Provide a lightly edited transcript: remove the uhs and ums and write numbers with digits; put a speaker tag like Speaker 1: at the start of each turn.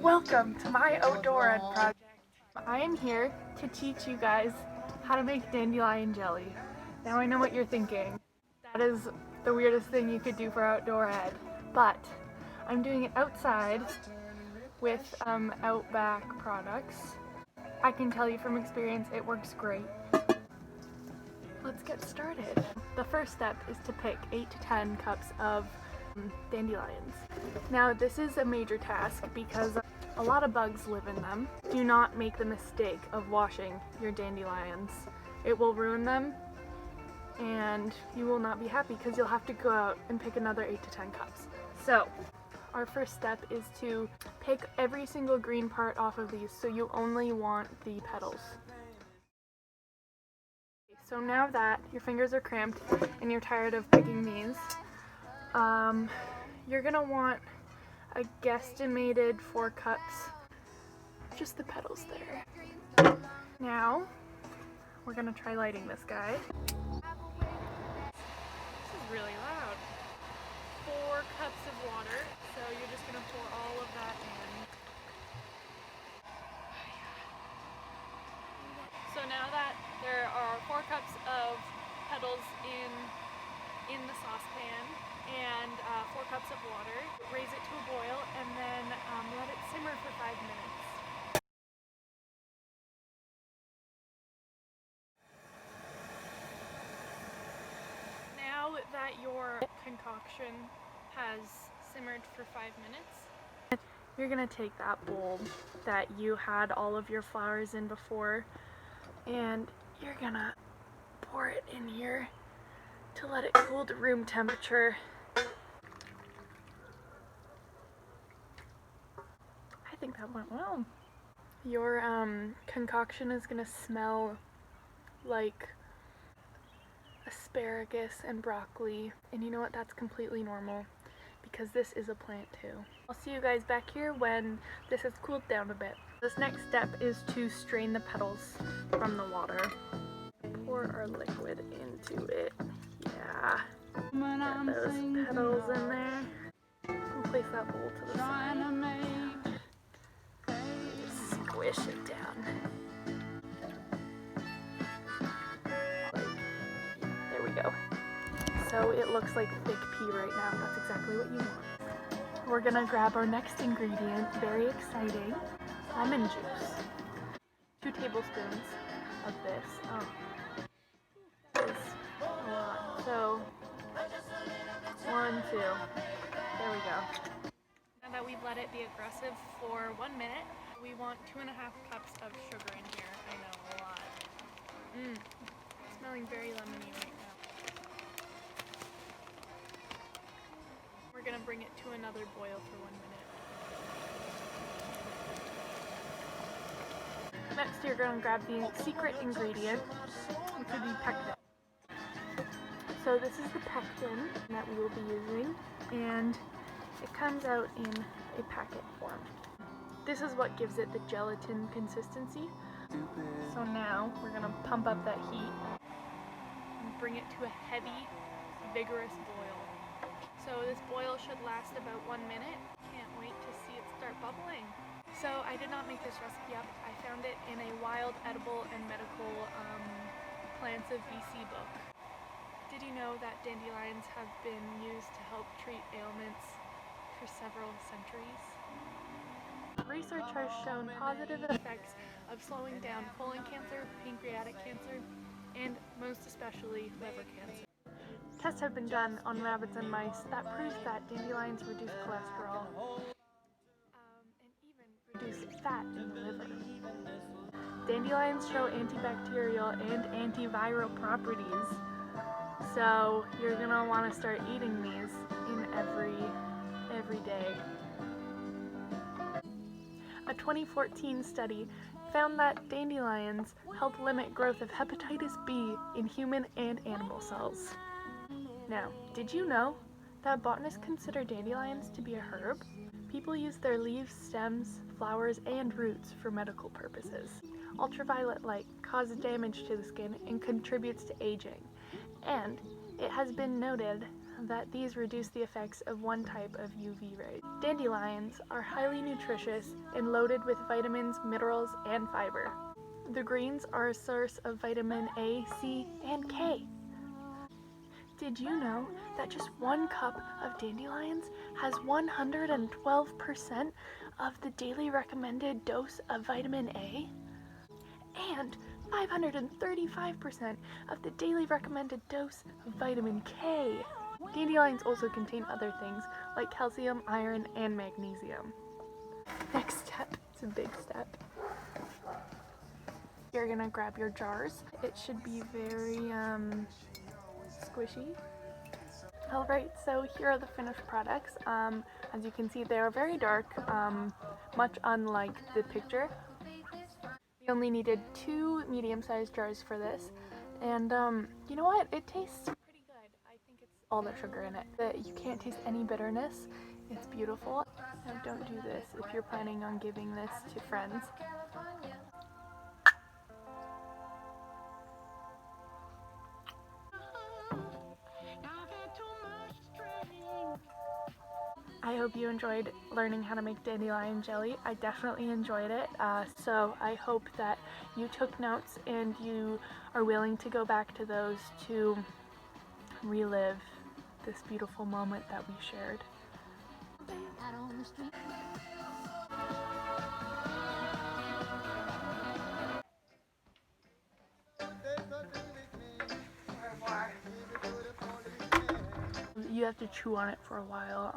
Speaker 1: Welcome to my outdoor ed project. I am here to teach you guys how to make dandelion jelly. Now I know what you're thinking. That is the weirdest thing you could do for outdoor ed, but I'm doing it outside with Outback products. I can tell you from experience it works great. Let's get started. The first step is to pick 8 to 10 cups of dandelions. Now this is a major task because a lot of bugs live in them. Do not make the mistake of washing your dandelions. It will ruin them and you will not be happy because you'll have to go out and pick another 8 to 10 cups. So our first step is to pick every single green part off of these, so you only want the petals. So now that your fingers are cramped and you're tired of picking these, you're gonna want a guesstimated 4 cups, just the petals there. Now, we're gonna try lighting this guy. This is really loud. 4 cups of water, so you're just gonna pour all of that in. So now that there are 4 cups of petals in the saucepan and 4 cups of water, raise it to a boil and then let it simmer for 5 minutes. Now that your concoction has simmered for 5 minutes, you're gonna take that bowl that you had all of your flowers in before and you're gonna pour it in here to let it cool to room temperature. I think that went well. Your concoction is gonna smell like asparagus and broccoli, and you know what, that's completely normal because this is a plant too. I'll see you guys back here when this has cooled down a bit. This next step is to strain the petals from the water. Pour our liquid into it. Yeah. Get those petals in there. And place that bowl to the side. Just squish it down. There we go. So it looks like thick pea right now. That's exactly what you want. We're gonna grab our next ingredient, very exciting, lemon juice. 2 tablespoons of this. That is a lot. So 1, 2. There we go. Now that we've let it be aggressive for 1 minute, we want 2.5 cups of sugar in here. I know, a lot. Smelling very lemony right now. We're gonna bring it to another boil for 1 minute. Next, you're gonna grab the secret ingredient, which would be pectin. So this is the pectin that we will be using, and it comes out in a packet form. This is what gives it the gelatin consistency. So now we're gonna pump up that heat and bring it to a heavy, vigorous boil. So this boil should last about 1 minute. Can't wait to see it start bubbling. So I did not make this recipe up. I found it in a Wild Edible and Medical Plants of BC book. Did you know that dandelions have been used to help treat ailments for several centuries? Research has shown positive effects of slowing down colon cancer, pancreatic cancer, and most especially liver cancer. Tests have been done on rabbits and mice that proves that dandelions reduce cholesterol and even reduce fat in the liver. Dandelions show antibacterial and antiviral properties, so you're gonna want to start eating these in every day. A 2014 study found that dandelions help limit growth of hepatitis B in human and animal cells. Now, did you know that botanists consider dandelions to be a herb? People use their leaves, stems, flowers, and roots for medical purposes. Ultraviolet light causes damage to the skin and contributes to aging, and it has been noted that these reduce the effects of one type of UV rays. Dandelions are highly nutritious and loaded with vitamins, minerals, and fiber. The greens are a source of vitamin A, C, and K. Did you know that just 1 cup of dandelions has 112% of the daily recommended dose of vitamin A? And 535% of the daily recommended dose of vitamin K. Dandelions also contain other things like calcium, iron, and magnesium. Next step, it's a big step. You're gonna grab your jars. It should be very squishy. Alright, so here are the finished products. As you can see, they are very dark, much unlike the picture. We only needed 2 medium-sized jars for this, and you know what? It tastes pretty good. I think it's all the sugar in it. You can't taste any bitterness. It's beautiful. Now don't do this if you're planning on giving this to friends. I hope you enjoyed learning how to make dandelion jelly. I definitely enjoyed it, so I hope that you took notes and you are willing to go back to those to relive this beautiful moment that we shared. You have to chew on it for a while.